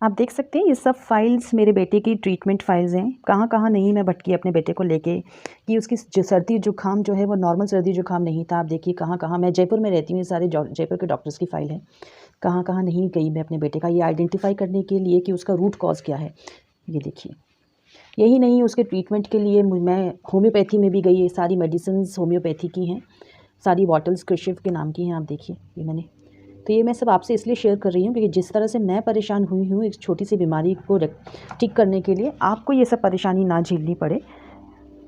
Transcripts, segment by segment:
आप देख सकते हैं ये सब फाइल्स मेरे बेटे की ट्रीटमेंट फाइल्स हैं। कहाँ कहाँ नहीं मैं भटकी अपने बेटे को लेके कि उसकी जो सर्दी जुकाम जो है वो नॉर्मल सर्दी जुकाम नहीं था। आप देखिए कहाँ कहाँ, मैं जयपुर में रहती हूँ, ये सारे जयपुर के डॉक्टर्स की फ़ाइल है। कहाँ कहाँ नहीं गई मैं अपने बेटे का ये आइडेंटिफाई करने के लिए कि उसका रूट कॉज़ क्या है। ये देखिए, यही नहीं, उसके ट्रीटमेंट के लिए मैं होम्योपैथी में भी गई। ये सारी मेडिसिन्स होम्योपैथी की हैं, सारी बॉटल्स कृषिव के नाम की हैं। आप देखिए ये मैंने, तो ये मैं सब आपसे इसलिए शेयर कर रही हूँ क्योंकि जिस तरह से मैं परेशान हुई हूँ एक छोटी सी बीमारी को ठीक करने के लिए, आपको ये सब परेशानी ना झेलनी पड़े।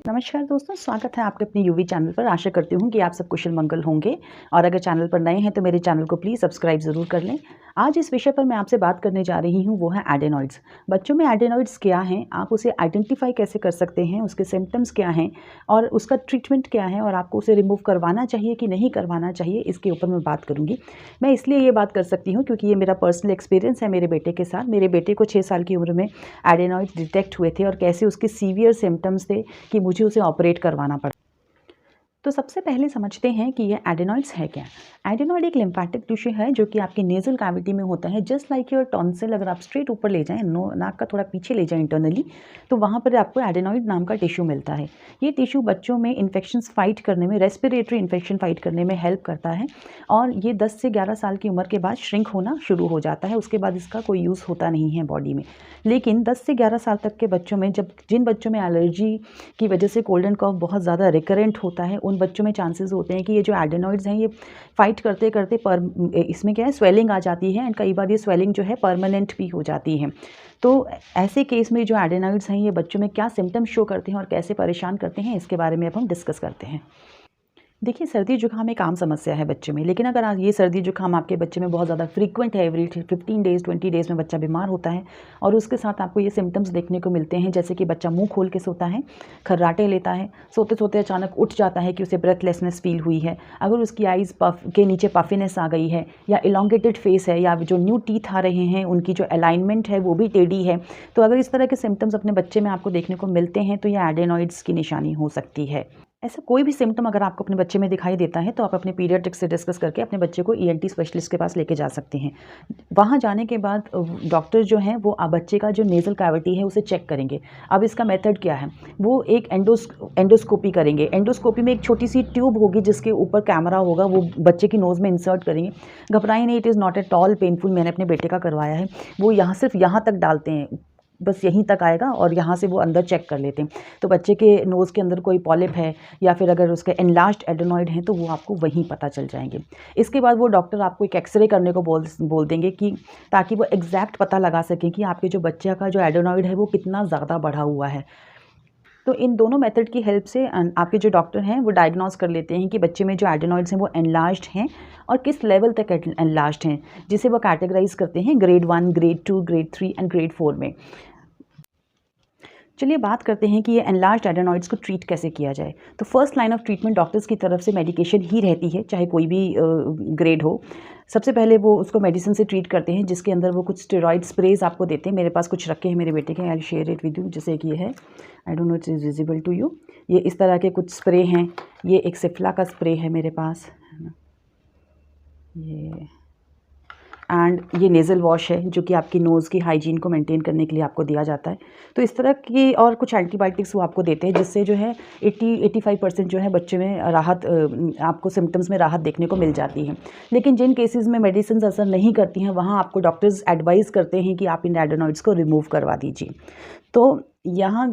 नमस्कार दोस्तों, स्वागत है आपके अपने यूवी चैनल पर। आशा करती हूँ कि आप सब कुशल मंगल होंगे, और अगर चैनल पर नए हैं तो मेरे चैनल को प्लीज़ सब्सक्राइब ज़रूर कर लें। आज इस विषय पर मैं आपसे बात करने जा रही हूँ, वो है एडेनॉइड्स। बच्चों में एडेनॉइड्स क्या हैं, आप उसे आइडेंटिफाई कैसे कर सकते हैं, उसके सिम्टम्स क्या हैं और उसका ट्रीटमेंट क्या है, और आपको उसे रिमूव करवाना चाहिए कि नहीं करवाना चाहिए, इसके ऊपर मैं बात करूँगी। मैं इसलिए ये बात कर सकती हूँ क्योंकि ये मेरा पर्सनल एक्सपीरियंस है मेरे बेटे के साथ। मेरे बेटे को 6 साल की उम्र में एडेनॉइड्स डिटेक्ट हुए थे और कैसे उसके सीवियर सिम्टम्स थे कि मुझे उसे ऑपरेट करवाना पड़ा। तो सबसे पहले समझते हैं कि ये एडेनॉइड्स है क्या। एडेनॉइड एक लिम्फेटिक टिश्यू है जो कि आपके नेज़ल कैविटी में होता है, जस्ट लाइक योर टॉन्सिल। अगर आप स्ट्रेट ऊपर ले जाएं, नाक का थोड़ा पीछे ले जाएं इंटरनली, तो वहाँ पर आपको एडेनॉइड नाम का टिश्यू मिलता है। ये टिश्यू बच्चों में इन्फेक्शंस फाइट करने में, रेस्पिरेटरी इन्फेक्शन फाइट करने में हेल्प करता है, और ये 10 से 11 साल की उम्र के बाद श्रिंक होना शुरू हो जाता है। उसके बाद इसका कोई यूज़ होता नहीं है बॉडी में। लेकिन 10 से 11 साल तक के बच्चों में, जिन बच्चों में एलर्जी की वजह से कोल्ड एंड कॉफ बहुत ज़्यादा रिकरेंट होता है, उन बच्चों में चांसेस होते हैं कि ये जो एडेनॉइड्स हैं ये फाइट करते करते इसमें क्या है, स्वेलिंग आ जाती है, एंड कई बार ये स्वेलिंग जो है परमानेंट भी हो जाती है। तो ऐसे केस में जो एडेनॉइड्स हैं ये बच्चों में क्या सिम्टम्स शो करते हैं और कैसे परेशान करते हैं, इसके बारे में अब हम डिस्कस करते हैं। देखिए, सर्दी जुकाम एक आम समस्या है बच्चे में, लेकिन अगर ये सर्दी जुकाम आपके बच्चे में बहुत ज़्यादा फ्रीक्वेंट है, एवरी 15 डेज़ 20 डेज़ में बच्चा बीमार होता है, और उसके साथ आपको ये सिम्टम्स देखने को मिलते हैं, जैसे कि बच्चा मुंह खोल के सोता है, खर्राटे लेता है, सोते सोते अचानक उठ जाता है कि उसे ब्रेथलेसनेस फील हुई है, अगर उसकी आइज़ पफ के नीचे पफिनेस आ गई है, या इलोंगेटेड फेस है, या जो न्यू टीथ आ रहे हैं उनकी जो अलाइनमेंट है वो भी टेढ़ी है, तो अगर इस तरह के सिम्टम्स अपने बच्चे में आपको देखने को मिलते हैं तो ये एडेनॉइड्स की निशानी हो सकती है। ऐसा कोई भी सिम्टम अगर आपको अपने बच्चे में दिखाई देता है तो आप अपने पीडियाट्रिक्स से डिस्कस करके अपने बच्चे को ईएनटी स्पेशलिस्ट के पास लेके जा सकते हैं। वहाँ जाने के बाद डॉक्टर जो हैं वो बच्चे का जो नेज़ल कैविटी है उसे चेक करेंगे। अब इसका मेथड क्या है, वो एक एंडोस्कोपी करेंगे। एंडोस्कोपी में एक छोटी सी ट्यूब होगी जिसके ऊपर कैमरा होगा, वो बच्चे की नोज़ में इंसर्ट करेंगे। घबराइए नहीं, it is not at all painful. मैंने अपने बेटे का करवाया है। वो सिर्फ यहाँ तक डालते हैं, बस यहीं तक आएगा, और यहाँ से वो अंदर चेक कर लेते हैं। तो बच्चे के नोज़ के अंदर कोई पॉलिप है या फिर अगर उसके एनलार्ज्ड एडेनॉइड हैं तो वो आपको वहीं पता चल जाएंगे। इसके बाद वो डॉक्टर आपको एक एक्सरे करने को बोल देंगे, कि ताकि वो एग्जैक्ट पता लगा सकें कि आपके जो बच्चे का जो एडेनॉइड है वो कितना ज़्यादा बढ़ा हुआ है। तो इन दोनों मेथड की हेल्प से आपके जो डॉक्टर हैं वो डायग्नोस कर लेते हैं कि बच्चे में जो एडेनॉइड्स हैं वो एनलार्ज्ड हैं और किस लेवल तक एनलार्ज्ड हैं, जिसे वो कैटेगराइज करते हैं grade 1, grade 2, grade 3 and grade 4 में। चलिए बात करते हैं कि ये एनलार्ज्ड एडेनॉइड्स को ट्रीट कैसे किया जाए। तो first line of treatment doctors की तरफ से मेडिकेशन ही रहती है, चाहे कोई भी ग्रेड हो। सबसे पहले वो उसको मेडिसिन से ट्रीट करते हैं, जिसके अंदर वो कुछ स्टेरॉइड स्प्रेज आपको देते हैं। मेरे पास कुछ रखे हैं मेरे बेटे के, I share it with you. जैसे कि ये है, I don't know it is visible to you. ये इस तरह के कुछ स्प्रे हैं। ये एक सिफ्ला का स्प्रे है मेरे पास, है ना, ये, एंड ये नेज़ल वॉश है जो कि आपकी नोज़ की हाइजीन को मेंटेन करने के लिए आपको दिया जाता है। तो इस तरह की और कुछ एंटीबायोटिक्स वो आपको देते हैं, जिससे जो है 80-85% जो है बच्चे में राहत, आपको सिम्टम्स में राहत देखने को मिल जाती है। लेकिन जिन केसेस में मेडिसिन असर नहीं करती हैं, वहाँ आपको डॉक्टर्स एडवाइस करते हैं कि आप इन एडेनॉइड्स को रिमूव करवा दीजिए। तो यहाँ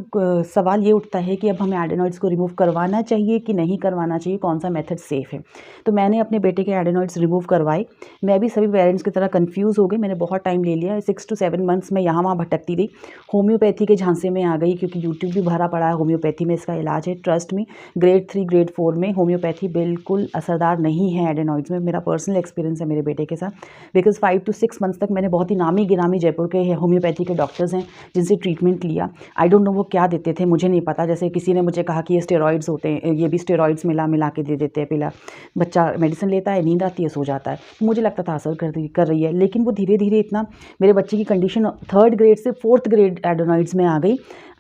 सवाल ये उठता है कि अब हमें एडेनॉइड्स को रिमूव करवाना चाहिए कि नहीं करवाना चाहिए, कौन सा मेथड सेफ़ है। तो मैंने अपने बेटे के एडेनॉइड्स रिमूव करवाए। मैं भी सभी पेरेंट्स की तरह कंफ्यूज हो गई, मैंने बहुत टाइम ले लिया। 6 to 7 मंथ्स में यहाँ वहाँ भटकती रही, होम्योपैथी के झांसे में आ गई, क्योंकि यूट्यूब भी भरा पड़ा है, होम्योपैथी में इसका इलाज है। ट्रस्ट में ग्रेड 3 ग्रेड 4 में होम्योपैथी बिल्कुल असरदार नहीं है एडेनॉइड्स में। मेरा पर्सनल एक्सपीरियंस है मेरे बेटे के साथ, बिकॉज 5 to 6 मंथ्स तक मैंने बहुत ही नामी गिरामी जयपुर के होम्योपैथी के डॉक्टर्स हैं जिनसे ट्रीटमेंट लिया। आई डोंट नो वो क्या देते थे, मुझे नहीं पता। जैसे किसी ने मुझे कहा कि ये स्टेरॉइड्स होते हैं, ये भी स्टेरॉइड्स मिला के दे देते हैं, पिला बच्चा मेडिसिन लेता है, नींद आती है, सो जाता है। तो मुझे लगता था असर कर रही है, लेकिन वो धीरे धीरे इतना, मेरे बच्चे की कंडीशन 3rd ग्रेड से 4th ग्रेड एडेनॉइड्स में आ गई,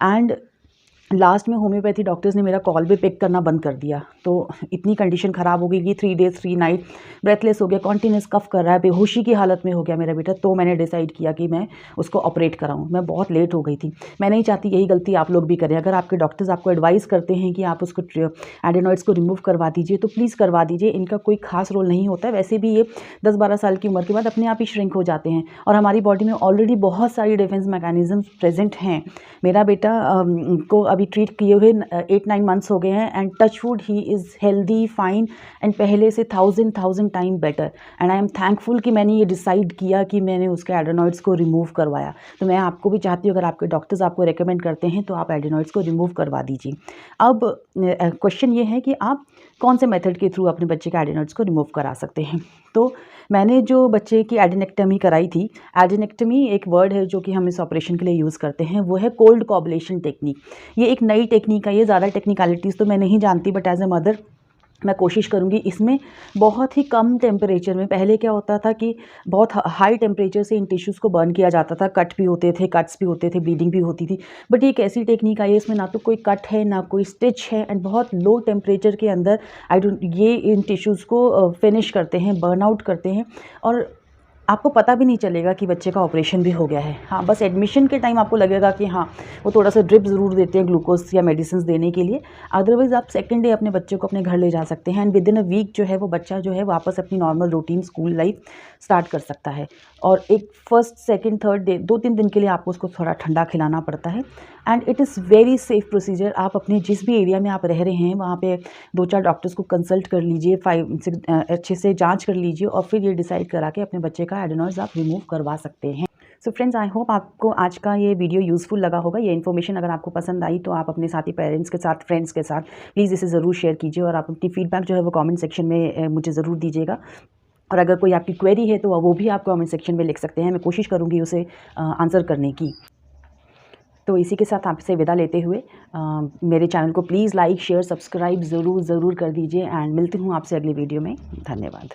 एंड लास्ट में होम्योपैथी डॉक्टर्स ने मेरा कॉल भी पिक करना बंद कर दिया। तो इतनी कंडीशन ख़राब हो गई कि 3 डेज़ 3 नाइट ब्रेथलेस हो गया, कॉन्टीन्यूस कफ कर रहा है, बेहोशी की हालत में हो गया मेरा बेटा। तो मैंने डिसाइड किया कि मैं उसको ऑपरेट कराऊँ। मैं बहुत लेट हो गई थी। मैं नहीं चाहती यही गलती आप लोग भी करें। अगर आपके डॉक्टर्स आपको एडवाइस करते हैं कि आप उसको एडेनॉइड्स को रिमूव करवा दीजिए तो प्लीज़ करवा दीजिए। इनका कोई खास रोल नहीं होता है। वैसे भी ये 10-12 साल की उम्र के बाद अपने आप ही श्रिंक हो जाते हैं और हमारी बॉडी में ऑलरेडी बहुत सारी डिफेंस मैकेनिज्म प्रेजेंट हैं। मेरा बेटा को अभी ट्रीट किए हुए 8-9 मंथ्स हो गए हैं and touch would he is healthy fine and पहले से 1000 time better and I am thankful कि मैंने ये डिसाइड किया कि मैंने उसके एडेनॉइड्स को रिमूव करवाया। तो मैं आपको भी चाहती हूँ, अगर आपके डॉक्टर्स आपको रेकमेंड करते हैं तो आप एडेनॉइड्स को रिमूव करवा दीजिए। अब क्वेश्चन ये है कि आप कौन से मेथड के थ्रू अपने बच्चे के एडेनॉइड्स को रिमूव करा सकते हैं। तो मैंने जो बच्चे की एडेनेक्टमी कराई थी, एडेनेक्टमी एक वर्ड है जो कि हम इस ऑपरेशन के लिए यूज़ करते हैं, वो है कोल्ड कोबुलेशन टेक्निक। ये एक नई टेक्निक है, ये ज़्यादा टेक्निकलिटीज़ तो मैं नहीं जानती, बट एज ए मदर मैं कोशिश करूँगी। इसमें बहुत ही कम टेम्परेचर में, पहले क्या होता था कि बहुत हाई टेम्परेचर से इन टिश्यूज़ को बर्न किया जाता था, कट भी होते थे, कट्स भी होते थे, ब्लीडिंग भी होती थी। बट ये एक ऐसी टेक्निक आई है, इसमें ना तो कोई कट है ना कोई स्टिच है एंड बहुत लो टेम्परेचर के अंदर ये इन टिश्यूज़ को फिनिश करते हैं, बर्न आउट करते हैं और आपको पता भी नहीं चलेगा कि बच्चे का ऑपरेशन भी हो गया है। हाँ, बस एडमिशन के टाइम आपको लगेगा कि हाँ, वो थोड़ा सा ड्रिप ज़रूर देते हैं ग्लूकोज या मेडिसिन देने के लिए। अदरवाइज़ आप सेकंड डे अपने बच्चे को अपने घर ले जा सकते हैं and within a week जो है वो बच्चा जो है वापस अपनी normal routine school life start कर सकता है। और एक फर्स्ट सेकंड थर्ड डे 2-3 दिन के लिए आपको उसको थोड़ा ठंडा खिलाना पड़ता है and it is very safe procedure. आप अपने जिस भी एरिया में आप रह रहे हैं वहाँ पे 2-4 डॉक्टर्स को कंसल्ट कर लीजिए, 5-6 अच्छे से जांच कर लीजिए और फिर ये डिसाइड करा के अपने बच्चे का एडेनॉइड्स आप रिमूव करवा सकते हैं। सो फ्रेंड्स, आई होप आपको आज का ये वीडियो यूज़फुल लगा होगा। ये इन्फॉर्मेशन अगर आपको पसंद आई तो आप अपने साथी पेरेंट्स के साथ, फ्रेंड्स के साथ प्लीज़ इसे ज़रूर शेयर कीजिए और आप अपनी फीडबैक जो है वो कमेंट सेक्शन में मुझे ज़रूर दीजिएगा। और अगर कोई आपकी क्वेरी है तो वो भी आप कमेंट सेक्शन में लिख सकते हैं, मैं कोशिश करूँगी उसे आंसर करने की। तो इसी के साथ आपसे विदा लेते हुए मेरे चैनल को प्लीज़ लाइक शेयर सब्सक्राइब ज़रूर कर दीजिए एंड मिलती हूँ आपसे अगली वीडियो में। धन्यवाद।